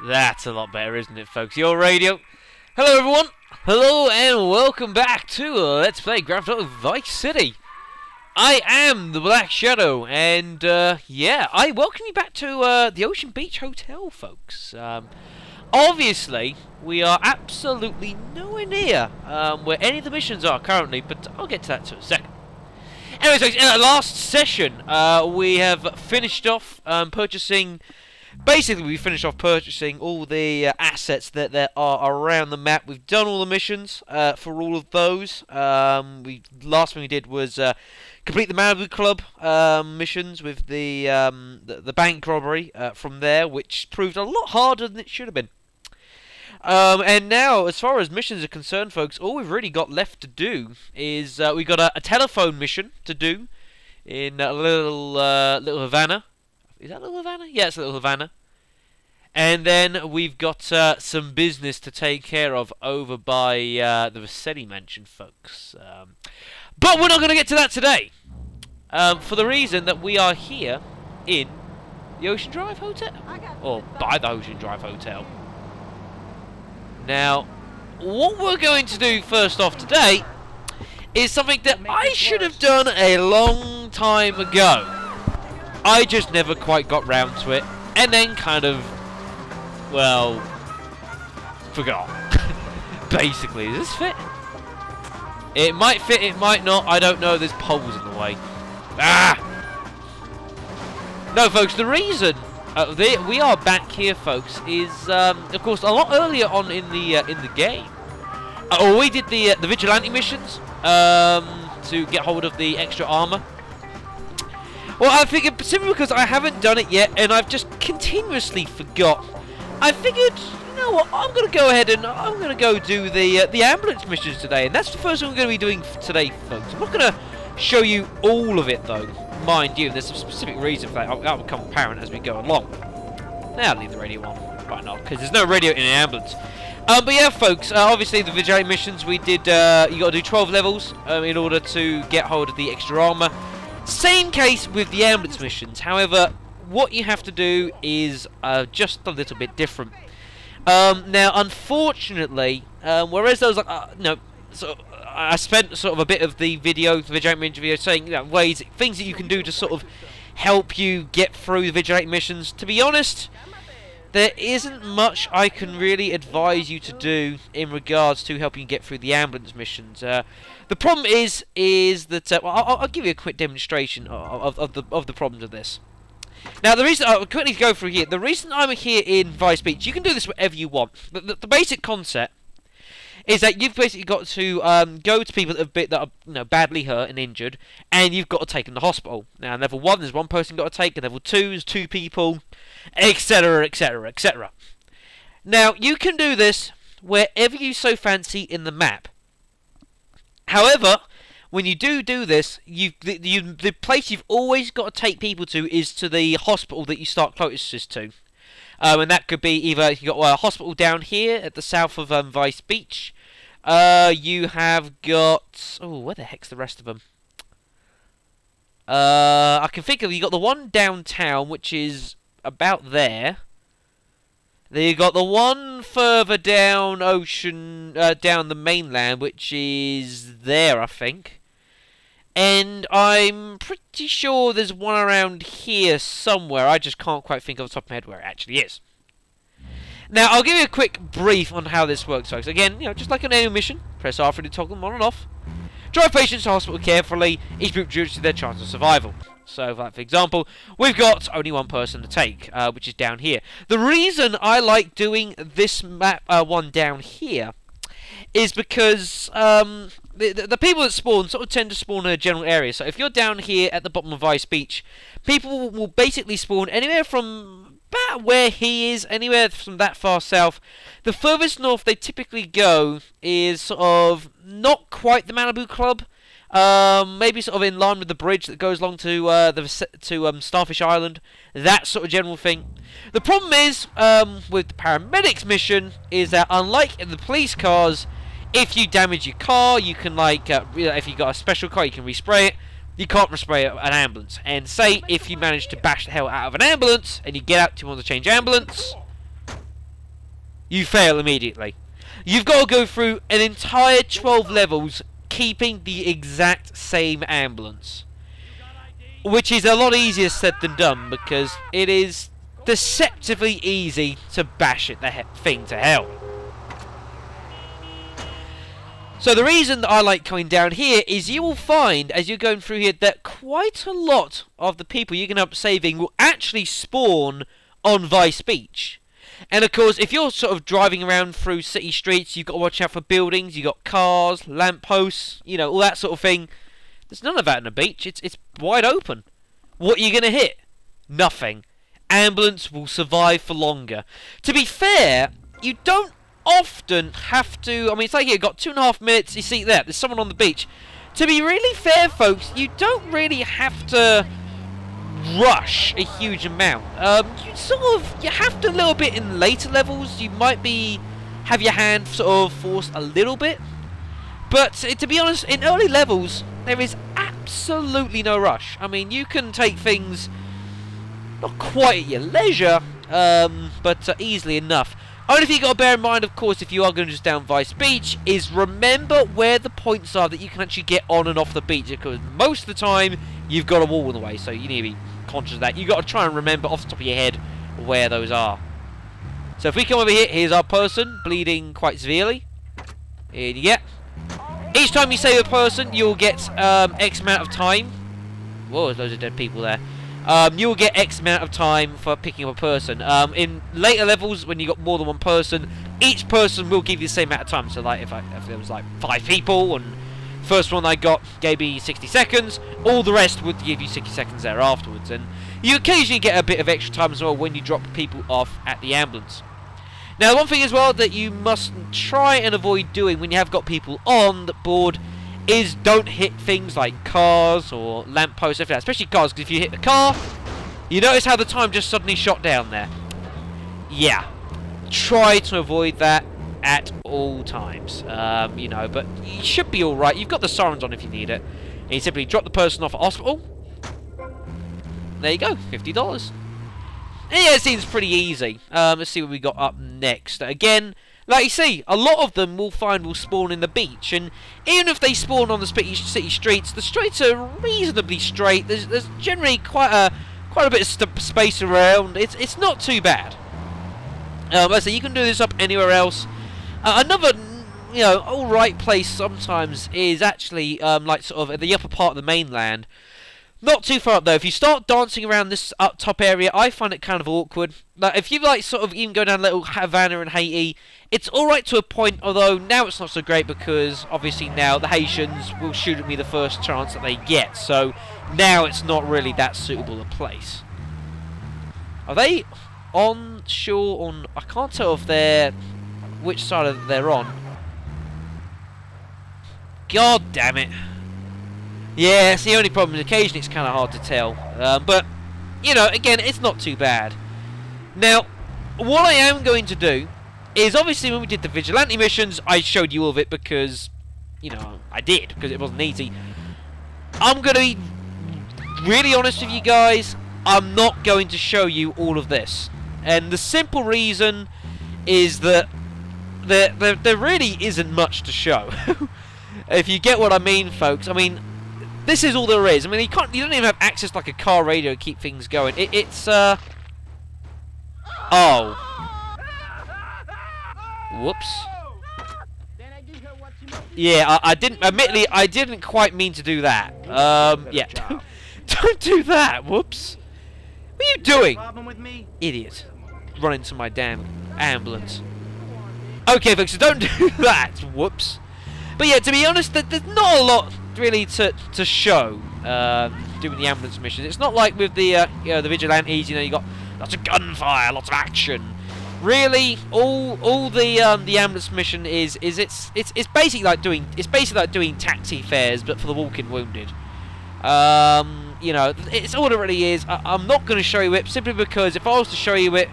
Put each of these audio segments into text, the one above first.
That's a lot better, isn't it, folks? Your radio. Hello, everyone. Hello, and welcome back to Let's Play Grand Theft Auto Vice City. I am the Black Shadow, and yeah, I welcome you back to the Ocean Beach Hotel, folks. Obviously, we are absolutely nowhere near where any of the missions are currently, but I'll get to that in a second. Anyways, folks, in our last session, we have finished off purchasing. Basically, we finished off purchasing all the assets that there are around the map. We've done all the missions for all of those. Last thing we did was complete the Malibu Club missions with the bank robbery from there, which proved a lot harder than it should have been. And now, as far as missions are concerned, folks, all we've really got left to do is we've got a telephone mission to do in Little Havana. Is that Little Havana? Yeah, it's Little Havana. And then we've got some business to take care of over by the Vercetti mansion, folks. But we're not going to get to that today. For the reason that we are here in the Ocean Drive Hotel. Or by the Ocean Drive Hotel. Now, what we're going to do first off today is something that I should have done a long time ago. I just never quite got round to it, and then kind of, well, forgot. Basically, does this fit? It might fit, it might not, I don't know, there's poles in the way. Ah! No, folks, the reason we are back here, folks, is, of course, a lot earlier on in the game. We did the vigilante missions, to get hold of the extra armor. Well, I figured, simply because I haven't done it yet, and I've just continuously forgot, I figured, you know what, I'm going to go ahead and I'm going to go do the ambulance missions today, and that's the first one we're going to be doing today, folks. I'm not going to show you all of it, though, mind you, there's a specific reason for that. That will become apparent as we go along. Now I'll leave the radio on, why not, because there's no radio in an ambulance. But yeah, folks, obviously the vigilante missions, we did, you got to do 12 levels in order to get hold of the extra armor. Same case with the ambulance missions. However, what you have to do is just a little bit different. Now, unfortunately, whereas those, so I spent sort of a bit of the vigilante video, saying things that you can do to sort of help you get through the vigilante missions. To be honest, there isn't much I can really advise you to do in regards to helping you get through the ambulance missions. The problem is that well, I'll give you a quick demonstration of the problems of this. Now, the reason I'll quickly go through here. The reason I'm here in Vice Beach, you can do this whatever you want. The basic concept is that you've basically got to go to people that are badly hurt and injured, and you've got to take them to hospital. Now, level 1, there's one person got to take, and level 2 is 2 people, etc., etc., etc. Now, you can do this wherever you so fancy in the map. However, when you do this, the place you've always got to take people to is to the hospital that you start closest to. And that could be either you've got a hospital down here at the south of Vice Beach. You have got... Oh, where the heck's the rest of them? I can think of... You got the one downtown, which is about there. Then you got the one further down down the mainland, which is there, I think. And I'm pretty sure there's one around here somewhere. I just can't quite think off the top of my head where it actually is. Now, I'll give you a quick brief on how this works, folks. Again, just like an aim mission, press R for the toggle them on and off. Drive patients to hospital carefully. Each group judges their chance of survival. So, for example, we've got only one person to take, which is down here. The reason I like doing this map one down here is because the people that spawn sort of tend to spawn in a general area. So if you're down here at the bottom of Vice Beach, people will basically spawn anywhere from about where he is, anywhere from that far south. The furthest north they typically go is sort of not quite the Malibu Club. Maybe sort of in line with the bridge that goes along to Starfish Island, that sort of general thing. The problem is with the paramedics mission is that unlike in the police cars, if you damage your car, you can if you got a special car, you can respray it. You can't respray an ambulance. And say if you manage to bash the hell out of an ambulance and you get out to want to change ambulance, you fail immediately. You've got to go through an entire 12 levels keeping the exact same ambulance. Which is a lot easier said than done, because it is deceptively easy to bash it the thing to hell. So the reason that I like coming down here is you will find, as you're going through here, that quite a lot of the people you're going to end up saving will actually spawn on Vice Beach. And of course, if you're sort of driving around through city streets, you've got to watch out for buildings, you've got cars, lampposts, you know, all that sort of thing. There's none of that on the beach. It's wide open. What are you going to hit? Nothing. Ambulance will survive for longer. To be fair, you don't often have to... I mean, it's like here, you've got 2.5 minutes, you see there's someone on the beach. To be really fair, folks, you don't really have to rush a huge amount. You have to a little bit in later levels. You might have your hand sort of forced a little bit. But to be honest, in early levels, there is absolutely no rush. I mean, you can take things not quite at your leisure, but easily enough. Only thing you got to bear in mind, of course, if you are going to just down Vice Beach, is remember where the points are that you can actually get on and off the beach, because most of the time you've got a wall in the way, so you need to be conscious of that. You've got to try and remember off the top of your head where those are. So if we come over here, here's our person bleeding quite severely. Here you get. Each time you save a person, you'll get X amount of time. Whoa, there's loads of dead people there. You'll get X amount of time for picking up a person. In later levels, when you got more than one person, each person will give you the same amount of time. So, like, if there was like 5 people, and first one I got gave me 60 seconds, all the rest would give you 60 seconds there afterwards. And you occasionally get a bit of extra time as well when you drop people off at the ambulance. Now, one thing as well that you must try and avoid doing when you have got people on the board is don't hit things like cars or lampposts, like that. Especially cars, because if you hit the car, you notice how the time just suddenly shot down there. Yeah, try to avoid that at all times. You know, but you should be all right. You've got the sirens on if you need it. And you simply drop the person off at hospital. There you go, $50. And yeah, it seems pretty easy. Let's see what we got up next. Again, like you see, a lot of them will spawn in the beach, and even if they spawn on the city streets, the streets are reasonably straight. There's generally quite a bit of space around. It's not too bad. Like I say, you can do this up anywhere else. Another, you know, all right place sometimes is actually like sort of at the upper part of the mainland. Not too far up though. If you start dancing around this up top area, I find it kind of awkward. Like if you like sort of even go down little Havana and Haiti, it's alright to a point, although now it's not so great because obviously now the Haitians will shoot at me the first chance that they get. So now it's not really that suitable a place. Are they on shore on... I can't tell if they're... which side they're on. God damn it. Yeah, it's the only problem. Occasionally it's kind of hard to tell. But, you know, again, it's not too bad. Now, what I am going to do is, obviously, when we did the vigilante missions, I showed you all of it because, you know, I did, because it wasn't easy. I'm going to be really honest with you guys. I'm not going to show you all of this. And the simple reason is that there really isn't much to show. If you get what I mean, folks. I mean... this is all there is. I mean, you don't even have access to like a car radio to keep things going. It's oh. Whoops. Yeah, admittedly, I didn't quite mean to do that. Yeah. Don't do that. Whoops. What are you doing? Idiot. Run into my damn ambulance. Okay, folks, so don't do that. Whoops. But yeah, to be honest, there's not a lot really to show doing the ambulance missions. It's not like with the the vigilantes. You know, you got lots of gunfire, lots of action. Really, all the ambulance mission is it's basically like doing taxi fares, but for the walking wounded. You know, it's all it really is. I'm not going to show you it simply because if I was to show you it,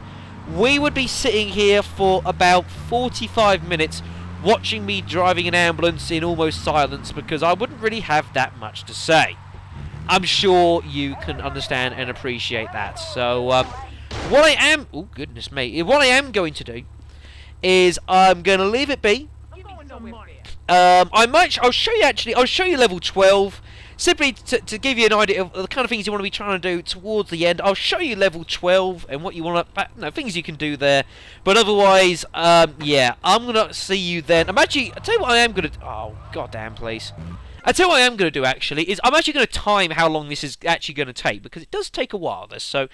we would be sitting here for about 45 minutes. Watching me driving an ambulance in almost silence because I wouldn't really have that much to say. I'm sure you can understand and appreciate that. So, what I am... oh, goodness me. What I am going to do is I'm going to leave it be. I'll show you actually. I'll show you level 12, simply to give you an idea of the kind of things you want to be trying to do towards the end. I'll show you level 12 and what you want to, things you can do there. But otherwise, yeah, I'm gonna see you then. I'll tell you what I am gonna. Oh, goddamn place. I tell you what I am gonna do actually is I'm actually gonna time how long this is actually gonna take, because it does take a while. This so.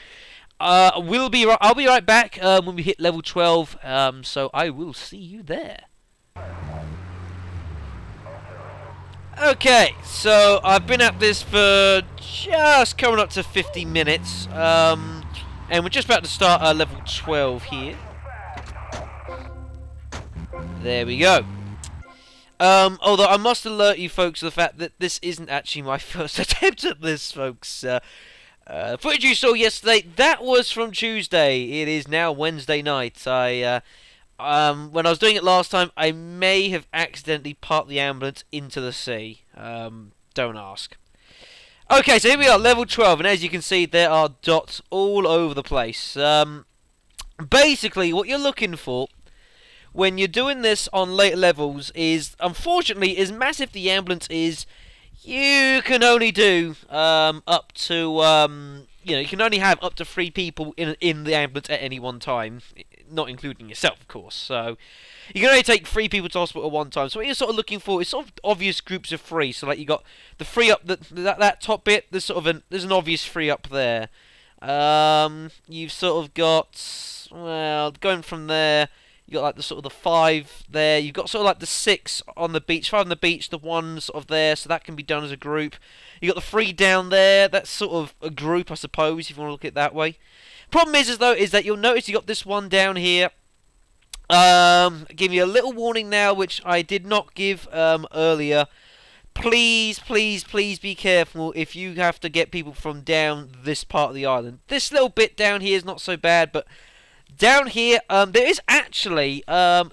I'll be right back when we hit level 12. So I will see you there. Okay, so I've been at this for just coming up to 50 minutes, and we're just about to start level 12 here. There we go. Although I must alert you folks to the fact that this isn't actually my first attempt at this, folks. Footage you saw yesterday, that was from Tuesday. It is now Wednesday night. When I was doing it last time, I may have accidentally parked the ambulance into the sea. Don't ask. Okay, so here we are, level 12, and as you can see, there are dots all over the place. Basically, what you're looking for when you're doing this on later levels is, unfortunately, as massive the ambulance is, you can only do up to, you can only have up to 3 people in the ambulance at any one time, not including yourself, of course. So you can only take 3 people to hospital at one time. So what you're sort of looking for is sort of obvious groups of 3. So like you got the 3 up that top bit. There's sort of there's an obvious 3 up there. You've sort of got, well, going from there. You got like the sort of the 5 there. You've got sort of like the 6 on the beach, 5 on the beach, the 1 sort of there, so that can be done as a group. You got the 3 down there. That's sort of a group, I suppose, if you want to look at it that way. Problem is that you'll notice you got this one down here. Give you a little warning now, which I did not give earlier. Please, please, please be careful if you have to get people from down this part of the island. This little bit down here is not so bad, but down here, there is actually an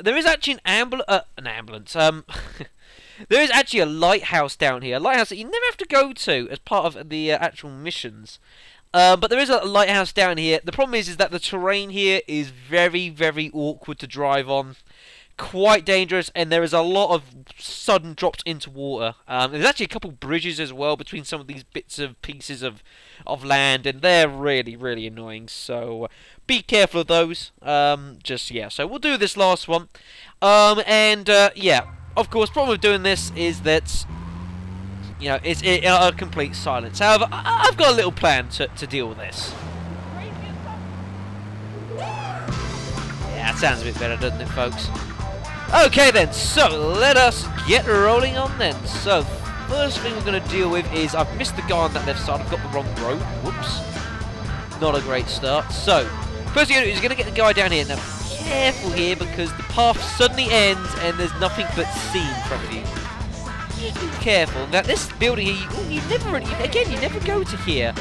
ambulance. There is actually a lighthouse down here. A lighthouse that you never have to go to as part of the actual missions. But there is a lighthouse down here. The problem is that the terrain here is very, very awkward to drive on. Quite dangerous, and there is a lot of sudden drops into water. There's actually a couple bridges as well between some of these bits of pieces of land, and they're really, really annoying. So be careful of those. So we'll do this last one. Yeah, of course, problem with doing this is that, it's a complete silence. However, I've got a little plan to deal with this. Yeah, that sounds a bit better, doesn't it, folks? Okay then, so let us get rolling on then. So, first thing we're going to deal with is, I've missed the guy on that left side, I've got the wrong road. Whoops. Not a great start. So, first thing you're going to do is you're going to get the guy down here. Now, be careful here because the path suddenly ends and there's nothing but sea in front of you. Just be careful. Now, this building here, you never go to here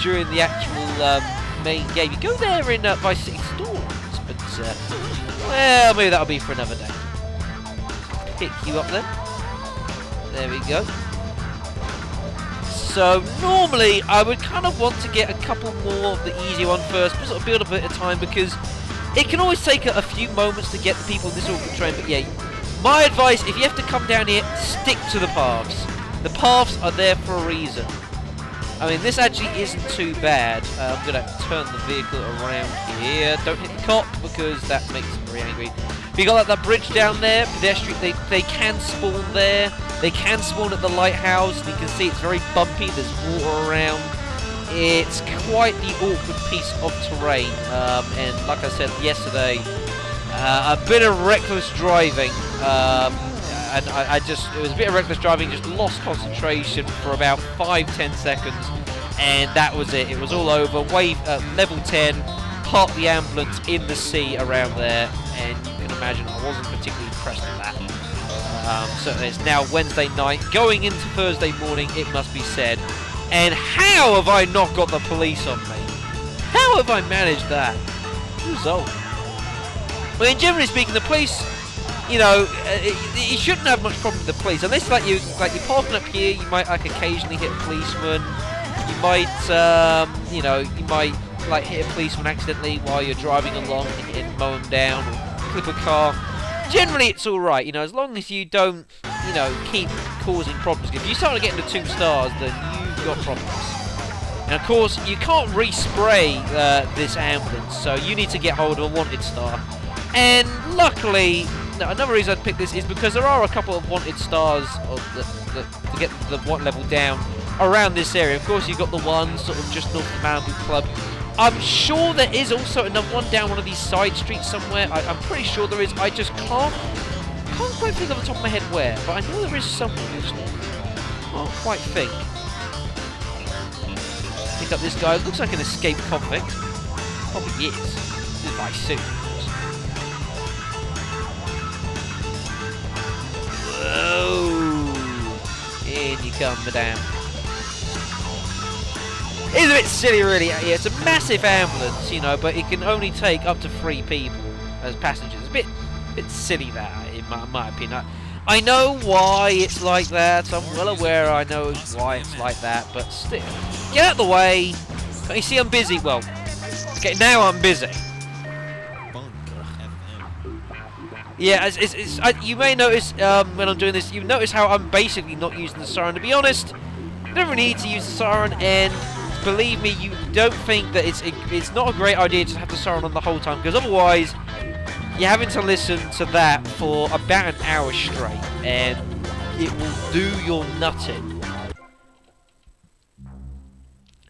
during the actual main game. You go there in Vice City Storms, but well, maybe that'll be for another day. Pick you up then. There we go. So normally I would kind of want to get a couple more of the easy one first, sort of build up a bit of time, because it can always take a few moments to get the people in this awkward train. But yeah, my advice, if you have to come down here, stick to the paths. The paths are there for a reason. I mean, this actually isn't too bad. I'm going to turn the vehicle around here. Don't hit the cop, because that makes them very angry. But you got like that bridge down there, pedestrian, they can spawn there. They can spawn at the lighthouse, and you can see it's very bumpy, there's water around. It's quite the awkward piece of terrain, and like I said yesterday, a bit of reckless driving, and it was a bit of reckless driving, just lost concentration for about 5-10 seconds, and that was it. It was all over. Level 10, parked the ambulance in the sea around there, and you can imagine I wasn't particularly impressed with that. So it's now Wednesday night, going into Thursday morning, it must be said. And how have I not got the police on me? How have I managed that? Result. I mean, generally speaking, the police, you shouldn't have much problem with the police, unless you're parking up here. You might occasionally hit a policeman. You might, hit a policeman accidentally while you're driving along and mow him down, or clip a car, generally it's alright, you know, as long as you don't, you know, keep causing problems. If you start getting to 2 stars, then you've got problems. And of course, you can't respray this ambulance, so you need to get hold of a wanted star. And luckily, another reason I'd pick this is because there are a couple of wanted stars to get the want level down around this area. Of course, you've got the one sort of just north of the Malibu Club. I'm sure there is also another one down one of these side streets somewhere. I'm pretty sure there is. I just can't quite think off the top of my head where, but I know there is somewhere. I just can't quite think. Pick up this guy. Looks like an escaped convict. Probably is. This is my suit. Whoa! In you come, madame. It's a bit silly, really. Yeah, it's a massive ambulance, you know, but it can only take up to 3 people as passengers. It's a bit silly, that, in my opinion. I know why it's like that. I'm well aware I know why it's like that, but still. Get out of the way. Can you see I'm busy? Well, okay, now I'm busy. Yeah, you may notice when I'm doing this, you notice how I'm basically not using the siren. To be honest, you don't really need to use the siren, and believe me, you don't think that it's not a great idea to have the siren on the whole time, because otherwise you're having to listen to that for about an hour straight, and it will do your nutting.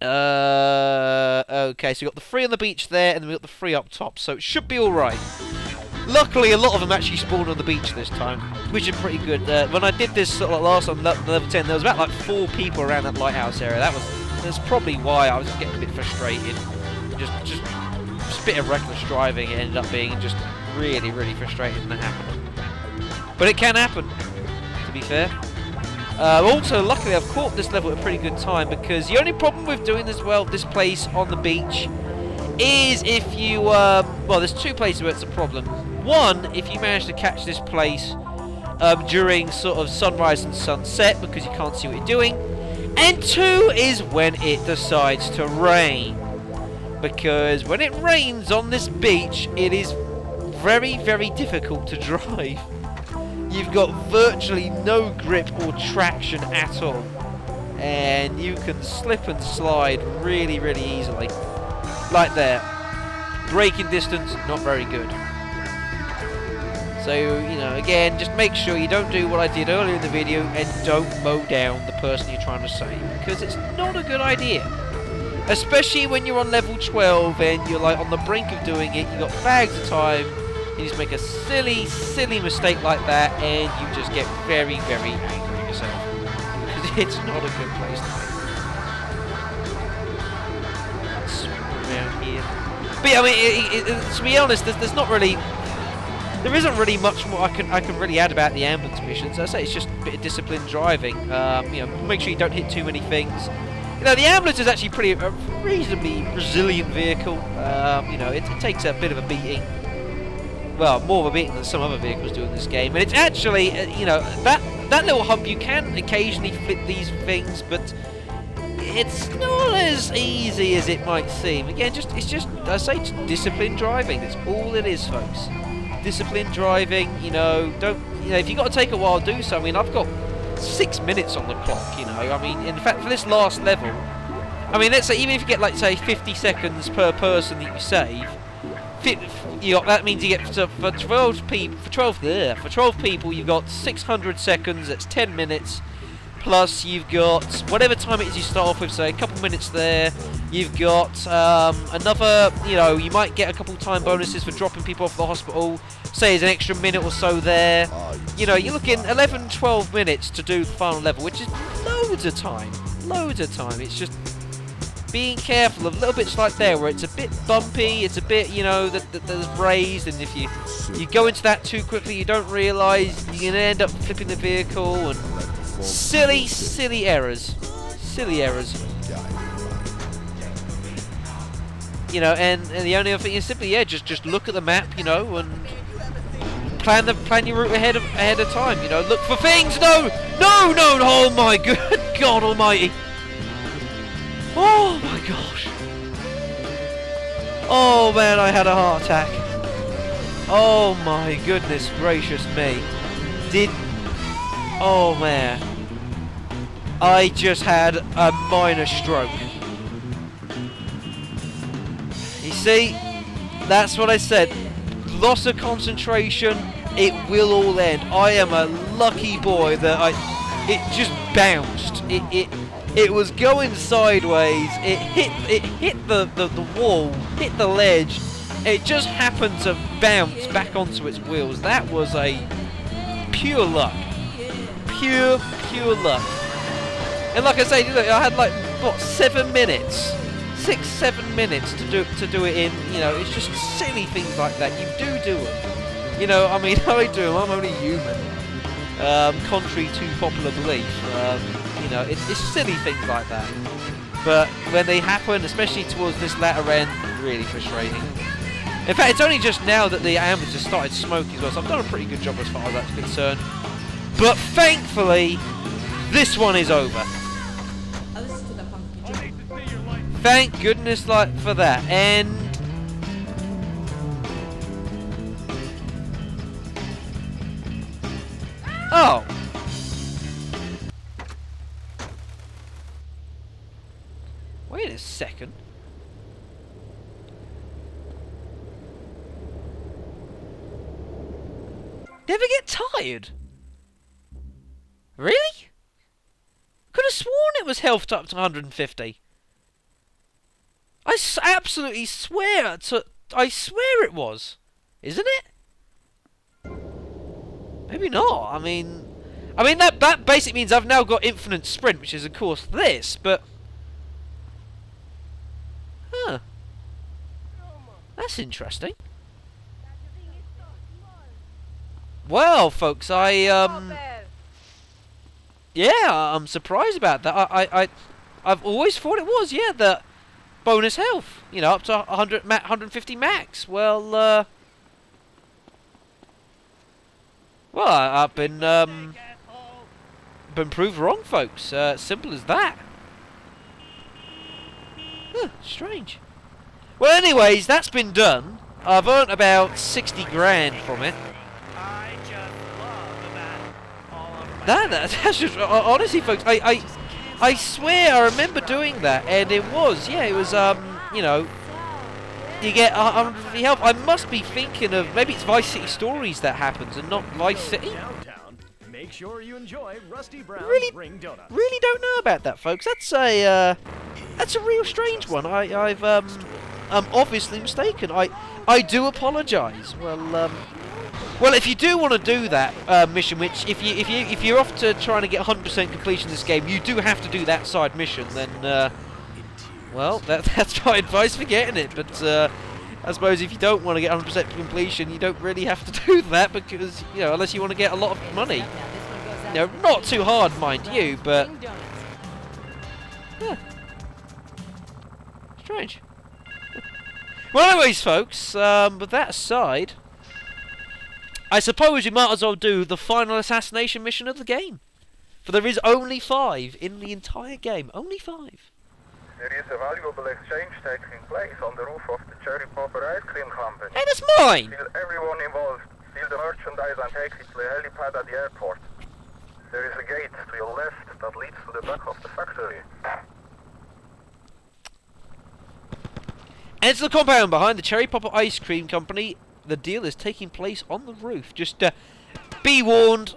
Okay, so we've got the 3 on the beach there, and then we've got the 3 up top, so it should be alright. Luckily, a lot of them actually spawned on the beach this time, which is pretty good. When I did this sort of last on level 10, there was about like 4 people around that lighthouse area. That's probably why I was just getting a bit frustrated. Just a bit of reckless driving. It ended up being just really, really frustrating that happened. But it can happen, to be fair. Also, luckily, I've caught this level at a pretty good time, because the only problem with doing this place on the beach is if you, well, there's 2 places where it's a problem. One, if you manage to catch this place during sort of sunrise and sunset, because you can't see what you're doing. And 2 is when it decides to rain. Because when it rains on this beach, it is very, very difficult to drive. You've got virtually no grip or traction at all. And you can slip and slide really, really easily. Like there. Braking distance, not very good. So, you know, again, just make sure you don't do what I did earlier in the video and don't mow down the person you're trying to save, because it's not a good idea. Especially when you're on level 12 and you're like on the brink of doing it, you've got bags of time, you just make a silly, silly mistake like that and you just get very, very angry at yourself. Because it's not a good place to be. Around here. But yeah, I mean, to be honest, there isn't really much more I can really add about the ambulance missions. I say it's just a bit of disciplined driving. You know, make sure you don't hit too many things. You know, the ambulance is actually a reasonably resilient vehicle. You know, it takes a bit of a beating. Well, more of a beating than some other vehicles do in this game. And it's actually, you know, that little hump, you can occasionally flip these things, but it's not as easy as it might seem. Again, it's just I say, just disciplined driving. That's all it is, folks. Disciplined driving. You know, if you've got to take a while to do so. I mean, I've got 6 minutes on the clock. You know, I mean, in fact, for this last level, I mean, let's say even if you get like say 50 seconds per person that you save, that means you get for 12 people you've got 600 seconds. That's 10 minutes. Plus, you've got whatever time it is you start off with, say a couple minutes there. You've got another, you know, you might get a couple time bonuses for dropping people off at the hospital. Say there's an extra minute or so there. You know, you're looking 11, 12 minutes to do the final level, which is loads of time. Loads of time. It's just being careful of little bits like there where it's a bit bumpy, it's a bit, you know, that there's raised, and if you go into that too quickly, you don't realise you're going to end up flipping the vehicle, and silly errors. Silly errors. You know, and the only other thing is simply, yeah, just look at the map, you know, and plan your route ahead of time, you know, look for things. No, oh my good God almighty. Oh my gosh. Oh man, I had a heart attack. Oh my goodness gracious me. Oh man. I just had a minor stroke. You see, that's what I said. Loss of concentration, it will all end. I am a lucky boy that it just bounced. It was going sideways. It hit the wall, hit the ledge. It just happened to bounce back onto its wheels. That was a pure luck. Pure luck. And like I say, I had like what 7 minutes, 6-7 minutes to do it in. You know, it's just silly things like that. You do them. You know, I mean, I do them. I'm only human. Contrary to popular belief, you know, it's silly things like that. But when they happen, especially towards this latter end, really frustrating. In fact, it's only just now that the amateurs started smoking as well, so I've done a pretty good job as far as that's concerned. But thankfully, this one is over. Thank goodness for that. And oh. Wait a second. Never get tired? Really? Could have sworn it was health up to 150. I absolutely swear I swear it was. Isn't it? Maybe not. I mean that basically means I've now got infinite sprint, which is of course this, but huh. That's interesting. Well, folks, yeah, I'm surprised about that. I've always thought it was, yeah, the bonus health, you know, up to 150 max. Well, I've been proved wrong, folks. Simple as that. Huh, strange. Well, anyways, that's been done. I've earned about 60 grand from it. That's just honestly, folks. I swear I remember doing that, and it was you know, you get 150 health. I must be thinking of maybe it's Vice City Stories that happens, and not Vice City. Make sure you enjoy Rusty Brown's Ring Donuts. Really don't know about that, folks. That's a real strange one. I'm obviously mistaken. I do apologise. Well, if you do want to do that mission, which if you're off to trying to get 100% completion in this game, you do have to do that side mission. Then, well, that's my advice for getting it. But I suppose if you don't want to get 100% completion, you don't really have to do that because unless you want to get a lot of money. Not too hard, mind you, but yeah, strange. Well, anyways, folks, with that aside, I suppose we might as well do the final assassination mission of the game. For there is only 5 in the entire game. Only 5. There is a valuable exchange taking place on the roof of the Cherry Popper Ice Cream Company. Hey, that's mine! Steal everyone involved. Steal the merchandise and take it to the helipad at the airport. There is a gate to your left that leads to the back of the factory. Enter the compound behind the Cherry Popper Ice Cream Company. The deal is taking place on the roof. Just be warned,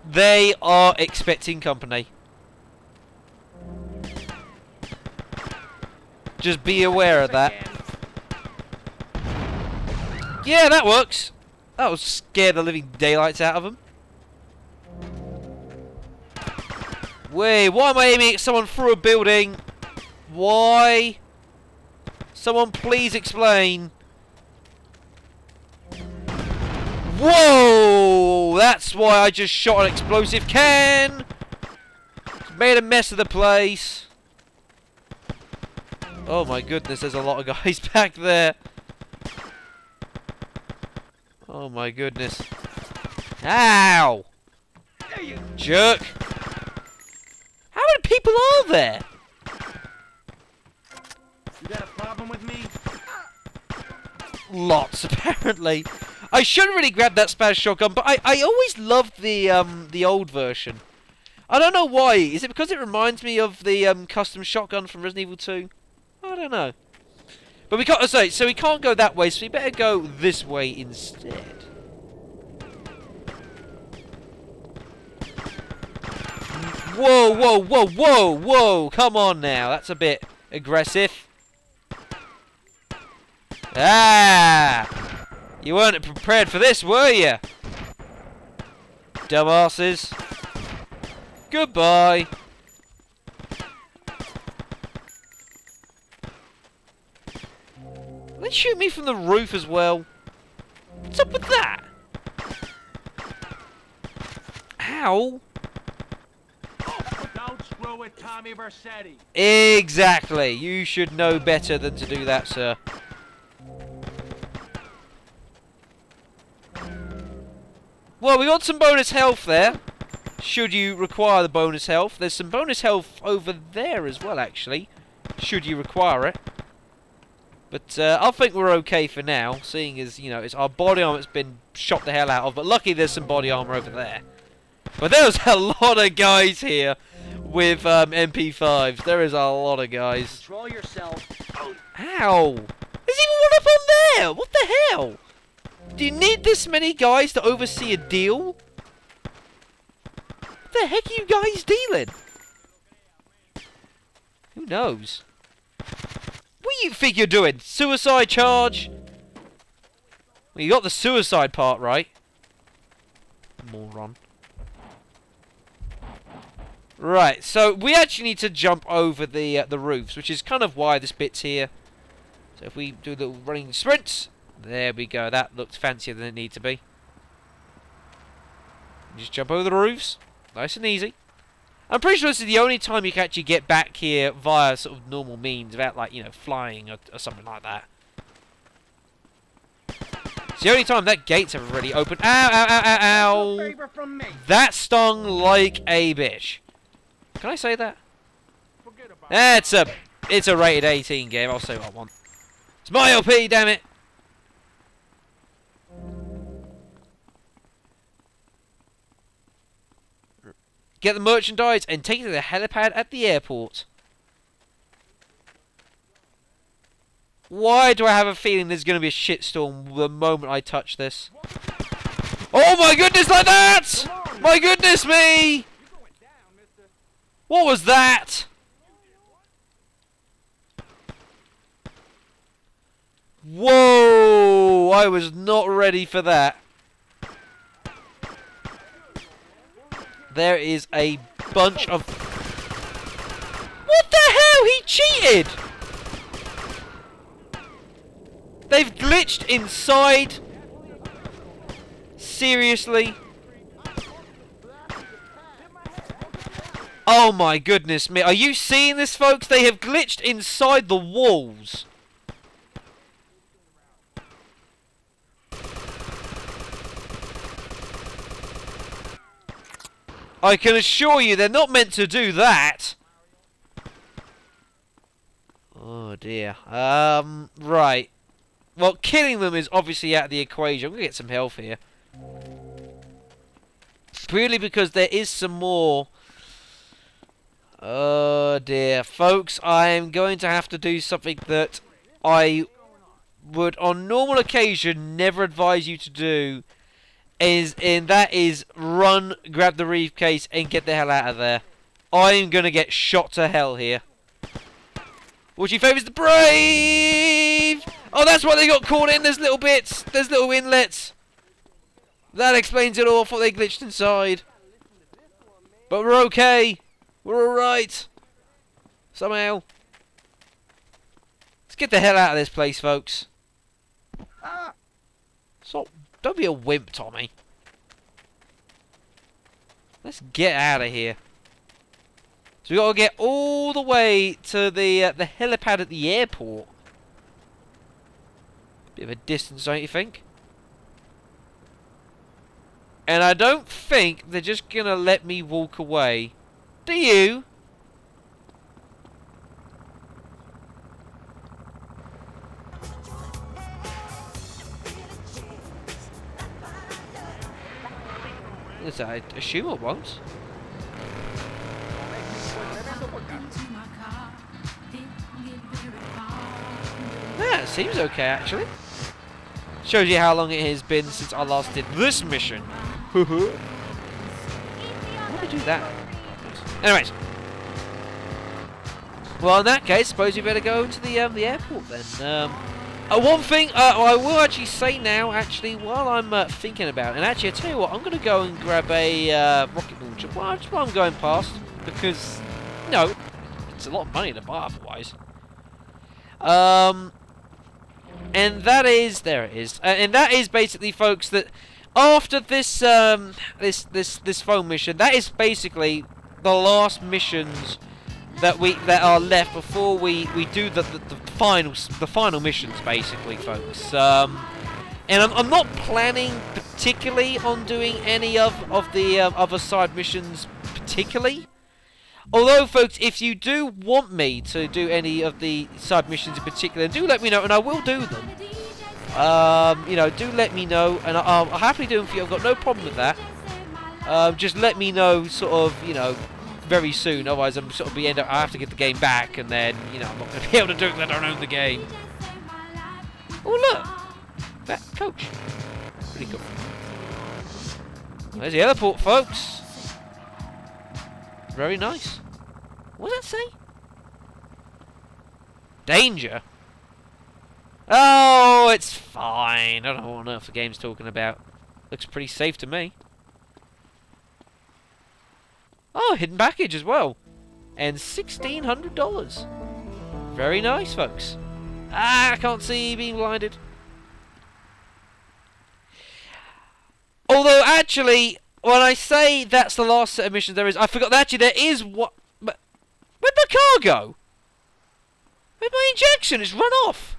they are expecting company. Just be aware of that. Yeah, that works. That will scare the living daylights out of them. Wait, why am I aiming at someone through a building? Why? Someone please explain. Whoa! That's why I just shot an explosive can! It's made a mess of the place. Oh my goodness, there's a lot of guys back there. Oh my goodness. Ow! Jerk! How many people are there? You got a problem with me? lots, apparently. I should really grab that Spaz shotgun, but I always loved the old version. I don't know why. Is it because it reminds me of the custom shotgun from Resident Evil 2? I don't know. But we can't. So we can't go that way. So we better go this way instead. Whoa, whoa, whoa, whoa, whoa! Come on now. That's a bit aggressive. Ah! You weren't prepared for this, were you? Dumbasses. Goodbye. They shoot me from the roof as well. What's up with that? Ow. Don't screw with Tommy Vercetti. Exactly. You should know better than to do that, sir. Well, we got some bonus health there. Should you require the bonus health. There's some bonus health over there as well, actually. Should you require it. But I think we're okay for now, seeing as, you know, it's our body armor that's been shot the hell out of. But luckily there's some body armor over there. But there's a lot of guys here with MP5s. There is a lot of guys. Control yourself. Ow! There's even one up on there! What the hell? Do you need this many guys to oversee a deal? What the heck are you guys dealing? Who knows? What do you think you're doing? Suicide charge? Well, you got the suicide part right. Moron. Right, so we actually need to jump over the roofs, which is kind of why this bit's here. So if we do the running sprints, there we go. That looks fancier than it needs to be. Just jump over the roofs. Nice and easy. I'm pretty sure this is the only time you can actually get back here via sort of normal means, without, like, you know, flying or something like that. It's the only time that gate's ever really opened. Ow, ow, ow, ow, ow. That stung like a bitch. Can I say that? It's a rated 18 game. I'll say what I want. It's my LP, damn it. Get the merchandise and take it to the helipad at the airport. Why do I have a feeling there's going to be a shitstorm the moment I touch this? Oh my goodness, like that! My goodness me! What was that? Whoa! I was not ready for that. There is a bunch of... What the hell? He cheated! They've glitched inside. Seriously? Oh my goodness me. Are you seeing this, folks? They have glitched inside the walls. I can assure you they're not meant to do that. Oh dear. Right. Well, killing them is obviously out of the equation. I'm going to get some health here. Purely because there is some more. Oh dear. Folks, I am going to have to do something that I would on normal occasion never advise you to do. And that is run, grab the briefcase, and get the hell out of there. I'm going to get shot to hell here. Which favours the brave! Oh, that's why they got caught in. There's little bits. There's little inlets. That explains it all. I thought they glitched inside. But we're okay. We're alright. Somehow. Let's get the hell out of this place, folks. So, don't be a wimp, Tommy. Let's get out of here. So we got to get all the way to the helipad at the airport. Bit of a distance, don't you think? And I don't think they're just gonna let me walk away. Do you? as I assume it won't. Yeah, it seems okay actually. Shows you how long it has been since I last did this mission. Why would I do that? Anyways. Well, in that case, suppose you better go to the airport then. One thing I will actually say now, actually, while I'm thinking about it, and actually, I tell you what, I'm going to go and grab a rocket launcher while I'm going past, because, you know, it's a lot of money to buy otherwise. And that is, there it is, and that is basically, folks, that after this this phone mission, that is basically the last missions that are left before we do the final missions, basically, folks. And I'm not planning particularly on doing any of the other side missions particularly. Although, folks, if you do want me to do any of the side missions in particular, do let me know, and I will do them. You know, do let me know, and I'll happily do them for you. I've got no problem with that. Just let me know, sort of, you know, very soon. Otherwise, I'm sort of I have to get the game back, and then, you know, I'm not going to be able to do it because I don't own the game. Oh, look, that coach, pretty cool. There's the airport, folks. Very nice. What does that say? Danger? Oh, it's fine. I don't know what on earth the game's talking about. Looks pretty safe to me. Oh, hidden package as well. And $1,600. Very nice, folks. Ah, I can't see being blinded. Although, actually, when I say that's the last set of missions there is, I forgot that actually there is what. But where'd my car go? Where'd my injection? It's run off.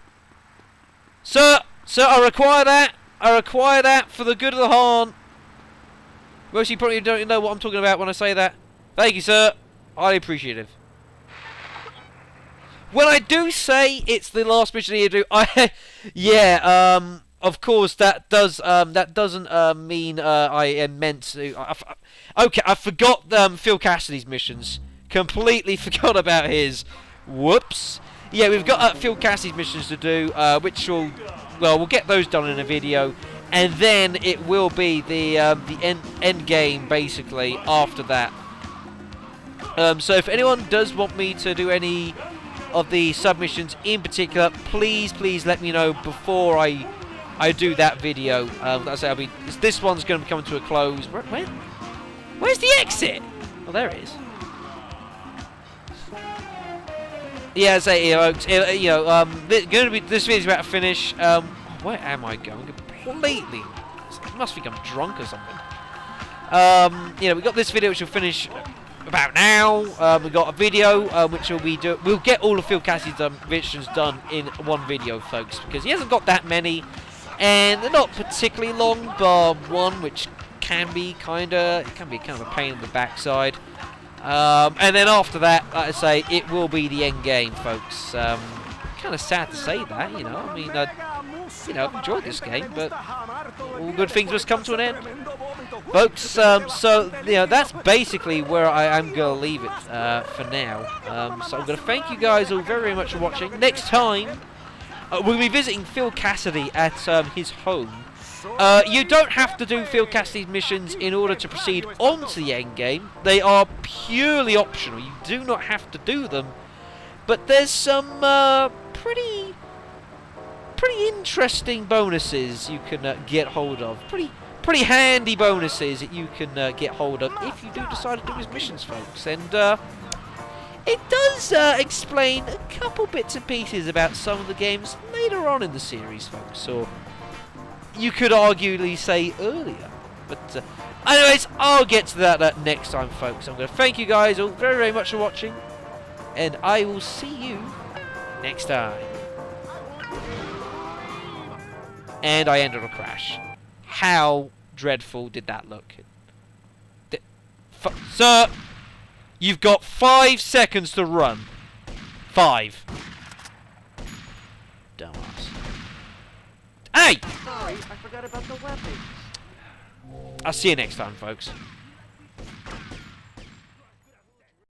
Sir, I require that. I require that for the good of the Hahn. Most of you probably don't know what I'm talking about when I say that. Thank you, sir. Highly appreciative. When I do say it's the last mission you do, of course that doesn't mean I am meant to. Okay, I forgot Phil Cassidy's missions. Completely forgot about his. Whoops. Yeah, we've got Phil Cassidy's missions to do, which we'll get those done in a video, and then it will be the end game basically after that. So if anyone does want me to do any of the submissions in particular, please let me know before I do that video. That's how this one's going to be coming to a close. Where's the exit? Oh, there it is. Yeah, so folks, this video's about to finish. Where am I going? Completely. I must think I'm drunk or something. We got this video which will finish about now. We've got a video which we'll get all of Phil Cassidy's missions done in one video, folks, because he hasn't got that many, and they're not particularly long, bar one, which can be kind of a pain in the backside. And then after that, like I say, it will be the end game, folks. Kind of sad to say that, you know. I mean, I've enjoyed this game, but all good things must come to an end, folks. So that's basically where I am going to leave it for now. So I'm going to thank you guys all very much for watching. Next time, we'll be visiting Phil Cassidy at his home. You don't have to do Phil Cassidy's missions in order to proceed on to the end game. They are purely optional. You do not have to do them. But there's some pretty interesting bonuses you can get hold of. Pretty handy bonuses that you can get hold of if you do decide to do his missions, folks. And it does explain a couple bits and pieces about some of the games later on in the series, folks. Or you could arguably say earlier. But anyways, I'll get to that next time, folks. I'm going to thank you guys all very, very much for watching, and I will see you next time. And I ended on a crash. How dreadful did that look? Sir, you've got 5 seconds to run. 5. Dumbass. Hey! Sorry, I forgot about the weapons. I'll see you next time, folks.